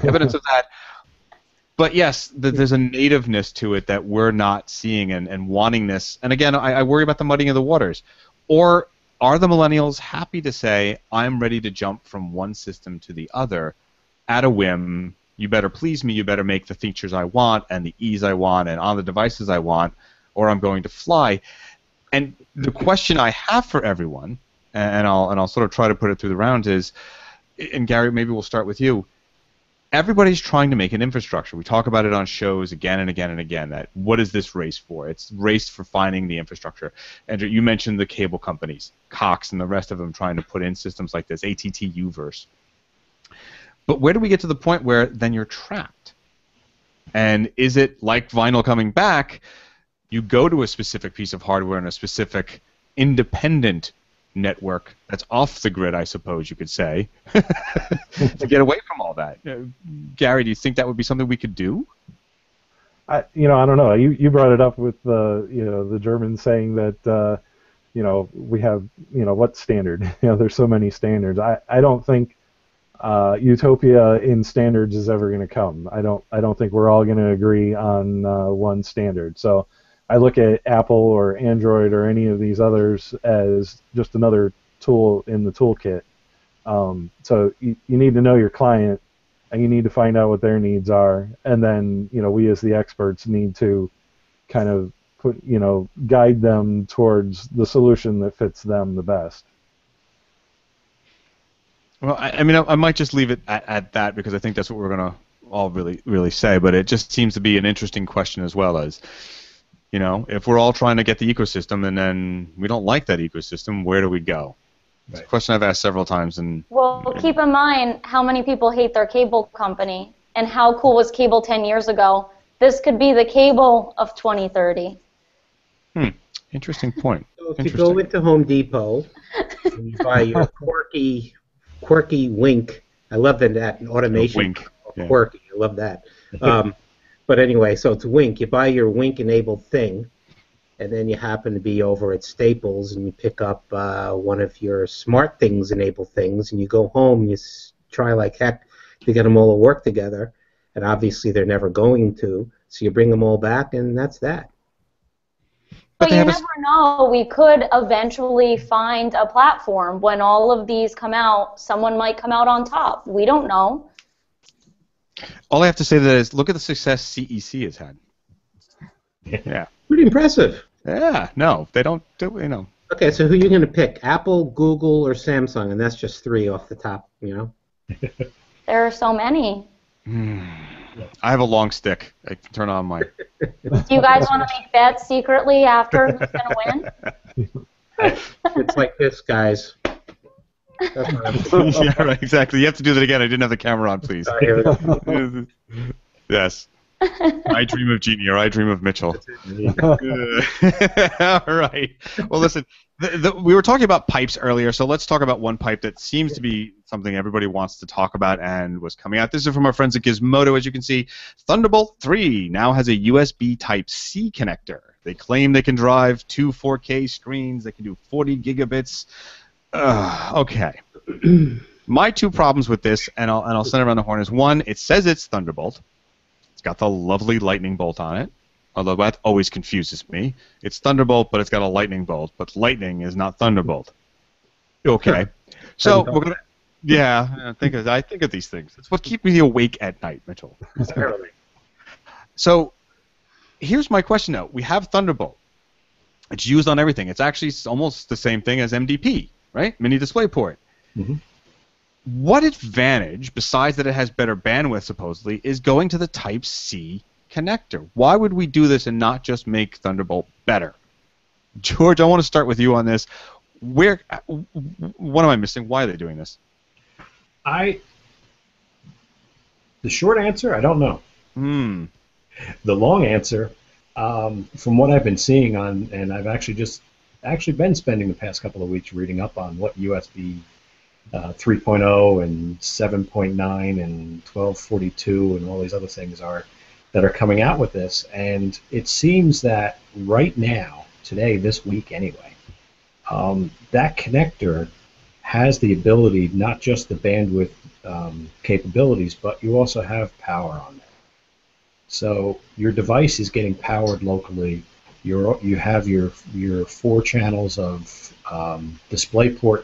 Evidence of that. But yes, there's a nativeness to it that we're not seeing and wanting this. And again, I worry about the muddying of the waters. Or are the millennials happy to say, I'm ready to jump from one system to the other at a whim? You better please me, you better make the features I want and the ease I want and on the devices I want, or I'm going to fly. And the question I have for everyone, and I'll sort of try to put it through the round is, and Gary, maybe we'll start with you. Everybody's trying to make an infrastructure. We talk about it on shows again and again and again, that what is this race for? It's race for finding the infrastructure. Andrew, you mentioned the cable companies, Cox and the rest of them trying to put in systems like this, ATT-Uverse. But where do we get to the point where then you're trapped? And is it like vinyl coming back, you go to a specific piece of hardware and a specific independent network that's off the grid, I suppose you could say, to get away from all that. Gary, do you think that would be something we could do? I don't know. You brought it up with the Germans saying that we have what standard? There's so many standards. I don't think utopia in standards is ever going to come. I don't think we're all going to agree on one standard. So I look at Apple or Android or any of these others as just another tool in the toolkit. So you need to know your client, and you need to find out what their needs are, and then we as the experts need to kind of guide them towards the solution that fits them the best. Well, I might just leave it at that because I think that's what we're going to all really say, but it just seems to be an interesting question as well as, if we're all trying to get the ecosystem and then we don't like that ecosystem, where do we go? It's a question I've asked several times. Well, keep in mind how many people hate their cable company and how cool was cable 10 years ago. This could be the cable of 2030. Interesting point. So if you go into Home Depot and you buy your quirky Wink, I love that automation. Wink. Yeah. Quirky, I love that. But anyway, so it's Wink. You buy your Wink-enabled thing, and then you happen to be over at Staples, and you pick up one of your Smart Things-enabled things, and you go home, and you try like heck to get them all to work together, and obviously they're never going to, so you bring them all back, and that's that. But you never know. We could eventually find a platform when all of these come out. Someone might come out on top. We don't know. All I have to say to that is look at the success CEC has had. Yeah. Pretty impressive. Yeah. No, they don't do. Okay, so who are you going to pick? Apple, Google, or Samsung? And that's just three off the top. There are so many. I have a long stick. I can turn on my. Do you guys want to make bets secretly after who's going to win? It's like this, guys. That's what I'm saying. Yeah, right, exactly. You have to do that again. I didn't have the camera on, please. Here we go. Yes. I dream of Jeannie, or I dream of Mitchell. All right. Well, listen, we were talking about pipes earlier, so let's talk about one pipe that seems to be something everybody wants to talk about and was coming out. This is from our friends at Gizmodo, as you can see. Thunderbolt 3 now has a USB Type-C connector. They claim they can drive 2 4K screens. They can do 40 gigabits. Okay. My two problems with this, and I'll send it around the horn, is one, it says it's Thunderbolt. It's got the lovely lightning bolt on it, although that always confuses me. It's Thunderbolt, but it's got a lightning bolt, but lightning is not Thunderbolt. Okay. So we're gonna, I think of these things. It's what keeps me awake at night, Mitchell. So here's my question, though. We have Thunderbolt. It's used on everything. It's actually almost the same thing as MDP, right? Mini DisplayPort. Mm-hmm. what advantage, besides that it has better bandwidth supposedly, is going to the Type-C connector? Why would we do this and not just make Thunderbolt better? George, I want to start with you on this. What am I missing? Why are they doing this? The short answer, I don't know. The long answer, from what I've been seeing on, and I've actually been spending the past couple of weeks reading up on what USB 3.0 and 7.9 and 1242 and all these other things are that are coming out with this, and it seems that right now, today, this week anyway, that connector has the ability, not just the bandwidth capabilities, but you also have power on there. So your device is getting powered locally. You have your 4 channels of DisplayPort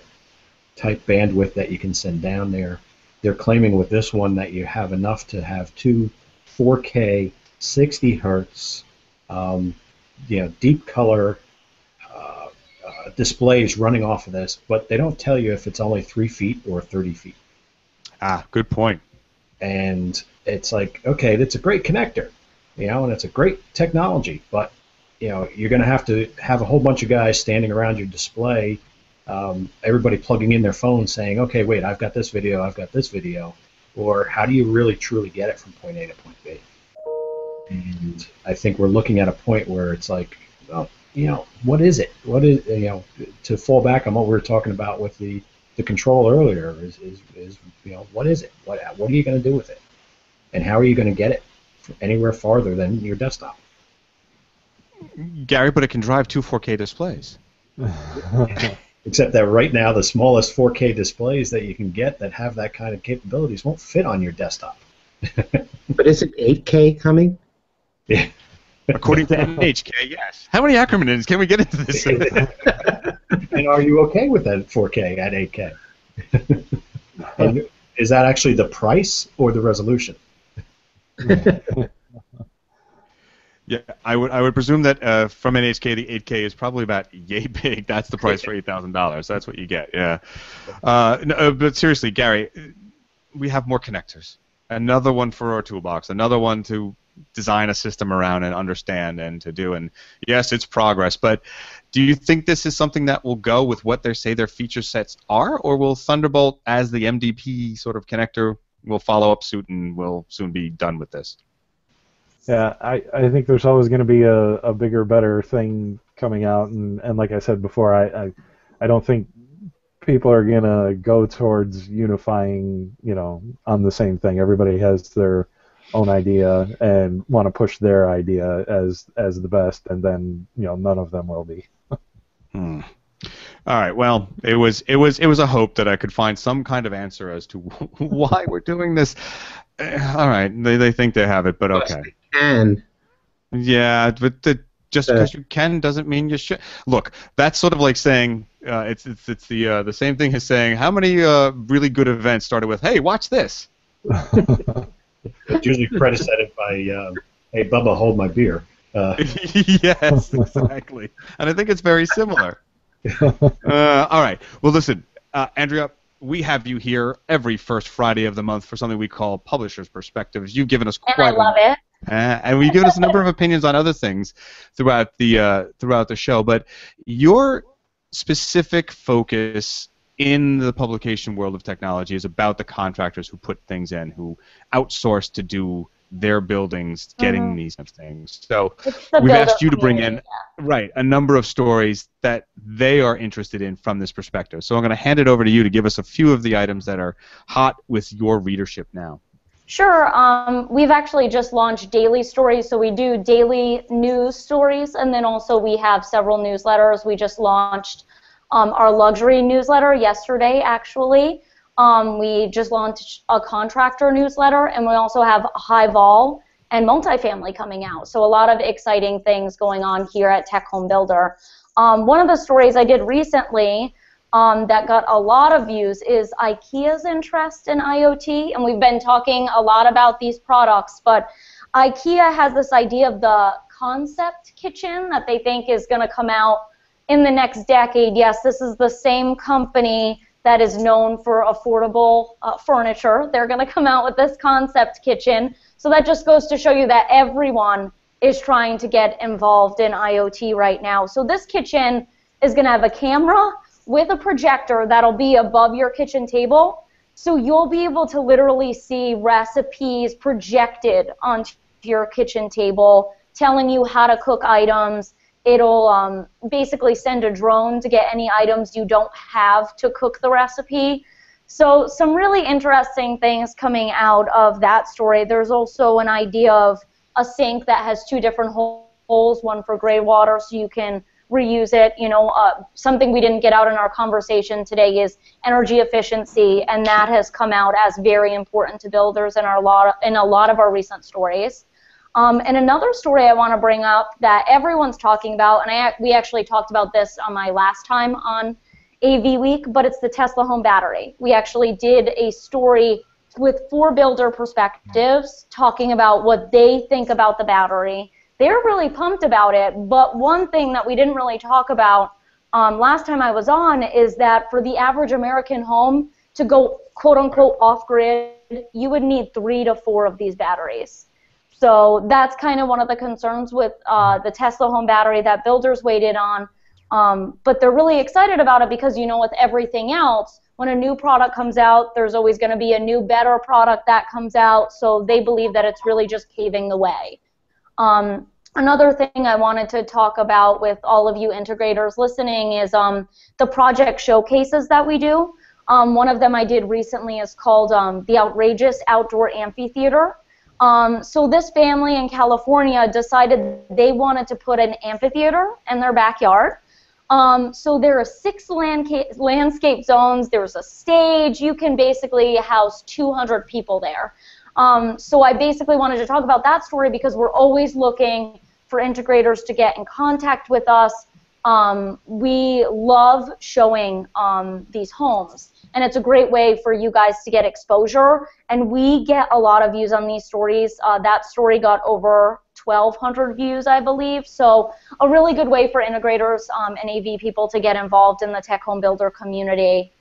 type bandwidth that you can send down there. They're claiming with this one that you have enough to have 2 4K 60 hertz deep color displays running off of this, but they don't tell you if it's only 3 feet or 30 feet. Good point. And it's like, okay, that's a great connector, and it's a great technology, but you're going to have a whole bunch of guys standing around your display, everybody plugging in their phone saying, okay, wait, I've got this video, or how do you really truly get it from point A to point B? And I think we're looking at a point where it's like, well, what is it? What is, to fall back on what we were talking about with the control earlier is what is it? What are you going to do with it? And how are you going to get it anywhere farther than your desktop? Gary, but it can drive 2 4K displays. Except that right now the smallest 4K displays that you can get that have that kind of capabilities won't fit on your desktop. But isn't 8K coming? Yeah. According to NHK, yes. How many acronyms can we get into this? And are you okay with that 4K at 8K? And is that actually the price or the resolution? Yeah, I would presume that from NHK, the 8K is probably about yay big. That's the price for $8,000. That's what you get. Yeah. But seriously, Gary, we have more connectors. Another one for our toolbox. Another one to design a system around and understand and to do. And yes, it's progress. But do you think this is something that will go with what they say their feature sets are, or will Thunderbolt, as the MDP sort of connector, will follow up suit and will soon be done with this? Yeah, I think there's always going to be a bigger, better thing coming out, and like I said before, I don't think people are going to go towards unifying, on the same thing. Everybody has their own idea and want to push their idea as the best, and then none of them will be. All right. Well, it was a hope that I could find some kind of answer as to why we're doing this. All right. They think they have it, but okay. And yeah, but just because you can doesn't mean you should. Look, that's sort of like saying it's the same thing as saying how many really good events started with, hey, watch this. It's usually preceded by, hey, Bubba, hold my beer. Yes, exactly. And I think it's very similar. All right. Well, listen, Andrea, we have you here every first Friday of the month for something we call Publisher's Perspectives. You've given us quite And I love it. And we've given us a number of opinions on other things throughout the show. But your specific focus in the publication world of technology is about the contractors who put things in, who outsource to do their buildings, getting these kind of things. So we've asked you to bring in a number of stories that they are interested in from this perspective. So I'm going to hand it over to you to give us a few of the items that are hot with your readership now. Sure. We've actually just launched daily stories, so we do daily news stories, and then also we have several newsletters. We just launched our luxury newsletter yesterday, actually. We just launched a contractor newsletter, and we also have high vol and multifamily coming out. So a lot of exciting things going on here at TecHome Builder. One of the stories I did recently that got a lot of views is IKEA's interest in IoT, and we've been talking a lot about these products, but IKEA has this idea of the concept kitchen that they think is going to come out in the next decade. Yes, this is the same company that is known for affordable furniture. They're going to come out with this concept kitchen. So that just goes to show you that everyone is trying to get involved in IoT right now. So this kitchen is going to have a camera with a projector that'll be above your kitchen table. So you'll be able to literally see recipes projected onto your kitchen table, telling you how to cook items. It'll basically send a drone to get any items you don't have to cook the recipe. So some really interesting things coming out of that story. There's also an idea of a sink that has 2 different holes, one for gray water so you can reuse it. You know, something we didn't get out in our conversation today is energy efficiency, and that has come out as very important to builders in a lot of our recent stories. And another story I want to bring up that everyone's talking about, and we actually talked about this on my last time on AV Week, but it's the Tesla home battery. We actually did a story with 4 builder perspectives talking about what they think about the battery. They're really pumped about it, but one thing that we didn't really talk about last time I was on is that for the average American home to go quote-unquote off-grid, you would need 3 to 4 of these batteries. So that's kind of one of the concerns with the Tesla home battery that builders weighed in on. But they're really excited about it because, you know, with everything else, when a new product comes out, there's always going to be a new, better product that comes out. So they believe that it's really just paving the way. Another thing I wanted to talk about with all of you integrators listening is the project showcases that we do. One of them I did recently is called the Outrageous Outdoor Amphitheater. So this family in California decided they wanted to put an amphitheater in their backyard. So there are 6 landscape zones. There's a stage. You can basically house 200 people there. So I basically wanted to talk about that story because we're always looking for integrators to get in contact with us. We love showing these homes, and it's a great way for you guys to get exposure, and we get a lot of views on these stories. That story got over 1,200 views, I believe, so a really good way for integrators and AV people to get involved in the tech home builder community.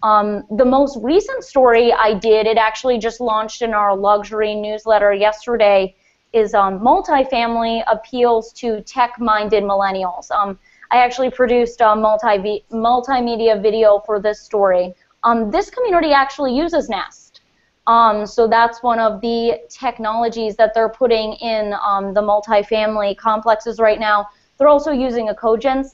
The most recent story I did, it actually just launched in our luxury newsletter yesterday, is multifamily appeals to tech-minded millennials. I actually produced a multimedia video for this story. This community actually uses Nest. So that's one of the technologies that they're putting in the multifamily complexes right now. They're also using a cogen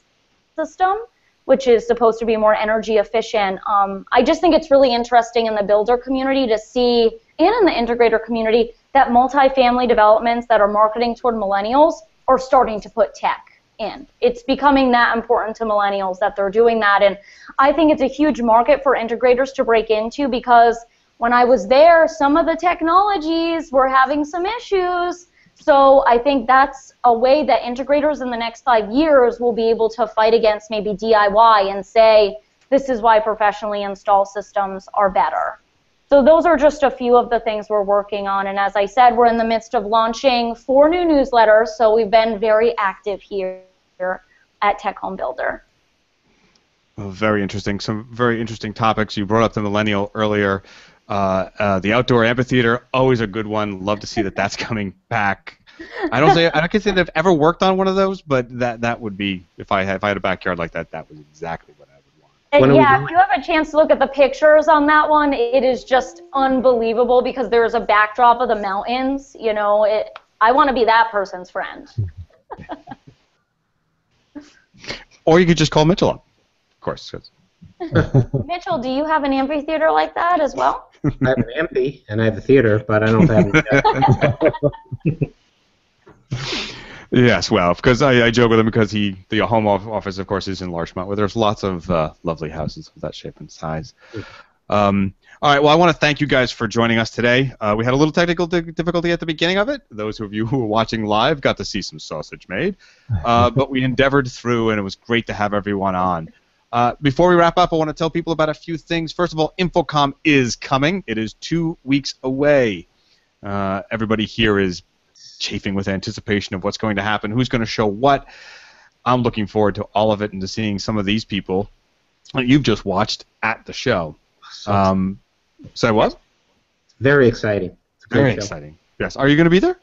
system, which is supposed to be more energy efficient. I just think it's really interesting in the builder community to see, and in the integrator community, that multifamily developments that are marketing toward millennials are starting to put tech in. It's becoming that important to millennials that they're doing that, and I think it's a huge market for integrators to break into because when I was there, some of the technologies were having some issues. So I think that's a way that integrators in the next 5 years will be able to fight against maybe DIY and say, this is why professionally installed systems are better. So those are just a few of the things we're working on. And as I said, we're in the midst of launching 4 new newsletters, so we've been very active here at Tech Home Builder. Well, very interesting. Some very interesting topics. You brought up the millennial earlier. The outdoor amphitheater, always a good one. Love to see that that's coming back. I can't say that I've ever worked on one of those, but that would be, if I had a backyard like that, that was exactly what I would want. Yeah, if you have a chance to look at the pictures on that one, it is just unbelievable because there's a backdrop of the mountains. You know, I want to be that person's friend. Or you could just call Mitchell up, of course. Mitchell, do you have an amphitheater like that as well? I have an amphi, and I have a theater, but I don't have any. Yes, well, because I joke with him because the home office, of course, is in Larchmont, where there's lots of lovely houses of that shape and size. All right, well, I want to thank you guys for joining us today. We had a little technical difficulty at the beginning of it. Those of you who were watching live got to see some sausage made. But we endeavored through, and it was great to have everyone on. Before we wrap up, I want to tell people about a few things. First of all, InfoComm is coming. It is 2 weeks away. Everybody here is chafing with anticipation of what's going to happen, who's going to show what. I'm looking forward to all of it and to seeing some of these people you've just watched at the show. Say what? Very exciting. It's a great Very show. exciting. Yes. Are you going to be there?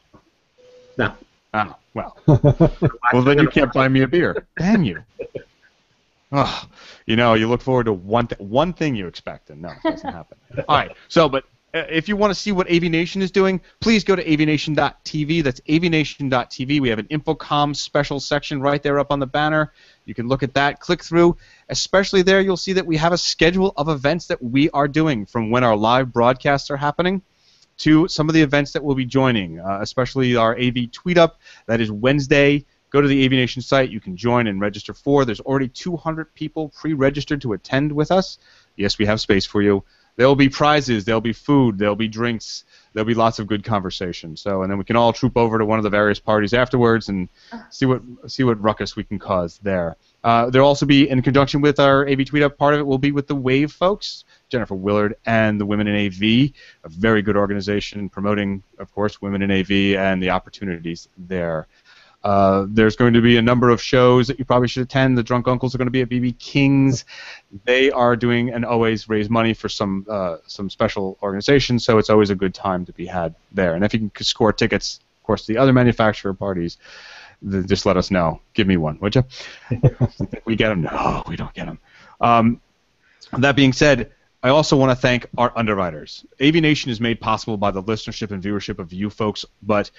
No. Oh, well. Well, then you can't buy me a beer. Damn you. Oh, you look forward to one thing you expect, and no, it doesn't happen. All right. So, but if you want to see what AVNation is doing, please go to AVNation.tv. That's AVNation.tv. We have an Infocom special section right there up on the banner. You can look at that, click through. Especially there, you'll see that we have a schedule of events that we are doing from when our live broadcasts are happening to some of the events that we'll be joining, especially our AV Tweet Up. That is Wednesday. Go to the AVNation site. You can join and register for. There's already 200 people pre-registered to attend with us. Yes, we have space for you. There will be prizes. There will be food. There will be drinks. There will be lots of good conversation. So, and then we can all troop over to one of the various parties afterwards and see what ruckus we can cause there. There'll also be, in conjunction with our AV Tweet Up, part of it will be with the Wave folks, Jennifer Willard and the Women in AV, a very good organization promoting, of course, women in AV and the opportunities there. There's going to be a number of shows that you probably should attend. The Drunk Uncles are going to be at BB King's. They are doing and always raise money for some special organizations, so it's always a good time to be had there. And if you can score tickets, of course, to the other manufacturer parties, just let us know. Give me one, would you? We get them? No, we don't get them. That being said, I also want to thank our underwriters. AVNation is made possible by the listenership and viewership of you folks, but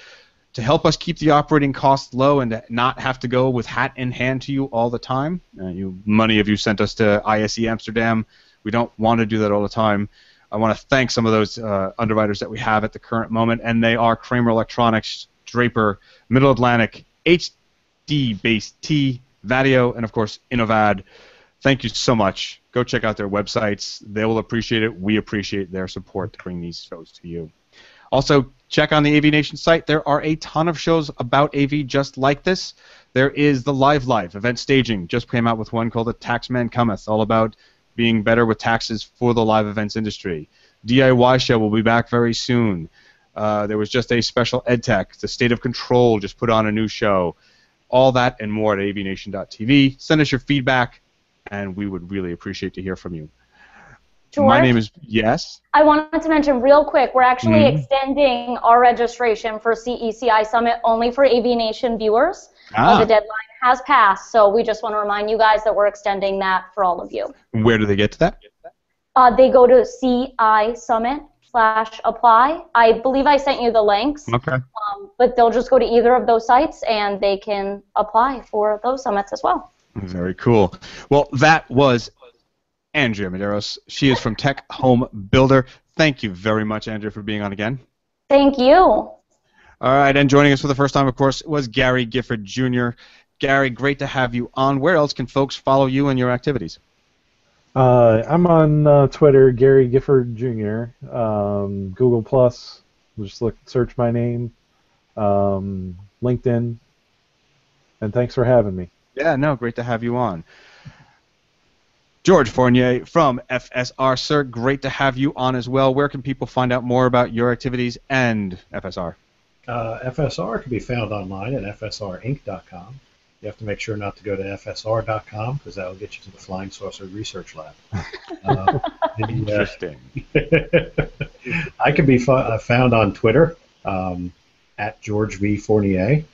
to help us keep the operating costs low and to not have to go with hat in hand to you all the time, many of you sent us to ISE Amsterdam. We don't want to do that all the time. I want to thank some of those underwriters that we have at the current moment, and they are Kramer Electronics, Draper, Middle Atlantic, HD Base T, Vadio, and of course Innovad. Thank you so much. Go check out their websites. They will appreciate it. We appreciate their support to bring these shows to you. Also, check on the AVNation site. There are a ton of shows about AV just like this. There is the Live event staging. Just came out with one called The Taxman Cometh, all about being better with taxes for the live events industry. DIY show will be back very soon. There was just a special EdTech. The State of Control just put on a new show. All that and more at avnation.tv. Send us your feedback, and we would really appreciate to hear from you. George, my name is, yes? I wanted to mention real quick, we're actually extending our registration for CECI Summit only for AVNation viewers. The deadline has passed, so we just want to remind you guys that we're extending that for all of you. Where do they get to that? They go to CI Summit/apply. I believe I sent you the links. Okay. But they'll just go to either of those sites and they can apply for those summits as well. Very cool. Well, that was Andrea Medeiros. She is from TecHome Builder. Thank you very much, Andrea, for being on again. Thank you. All right, and joining us for the first time, of course, was Gary Gifford, Jr. Gary, great to have you on. Where else can folks follow you and your activities? I'm on Twitter, Gary Gifford Jr. Google Plus, just search my name. LinkedIn. And thanks for having me. Yeah, no, great to have you on. George Fournier from FSR, sir, great to have you on as well. Where can people find out more about your activities and FSR? FSR can be found online at fsrinc.com. You have to make sure not to go to fsr.com because that will get you to the Flying Saucer Research Lab. Interesting. I can be found on Twitter at George V. Fournier.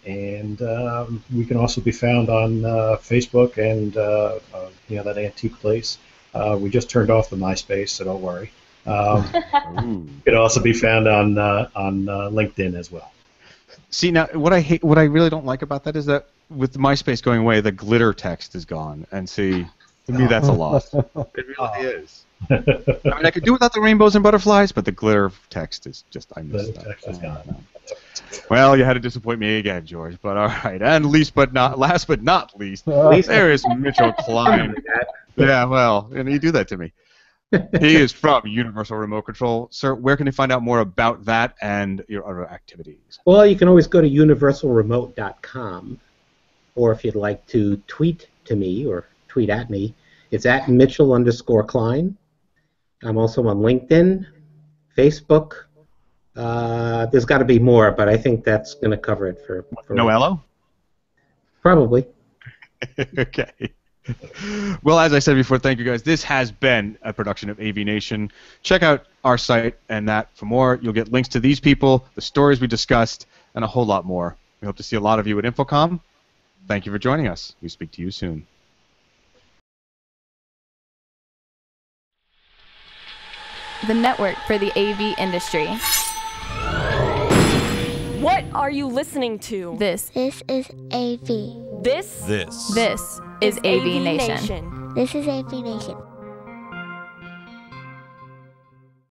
And we can also be found on Facebook and that antique place. We just turned off the MySpace, so don't worry. It can also be found on LinkedIn as well. See, now what I really don't like about that is that with MySpace going away, the glitter text is gone, and see, to me that's a loss. It really is. I mean, I could do without the rainbows and butterflies, but the glitter text is just I miss that. Text is gone. Well, you had to disappoint me again, George. But all right, and last but not least, there is Mitchell Klein. Yeah, well, and you do that to me. He is from Universal Remote Control. Sir, where can they find out more about that and your other activities? Well, you can always go to universalremote.com, or if you'd like to tweet to me or tweet at me, it's at Mitchell_Klein. I'm also on LinkedIn, Facebook. There's got to be more, but I think that's going to cover it for Noello? Probably. Okay. Well, as I said before, thank you guys. This has been a production of AVNation. Check out our site and that for more. You'll get links to these people, the stories we discussed, and a whole lot more. We hope to see a lot of you at Infocom. Thank you for joining us. We speak to you soon. The network for the AV industry. What are you listening to? This This is AV. This This is AVNation. Nation. This is AV Nation.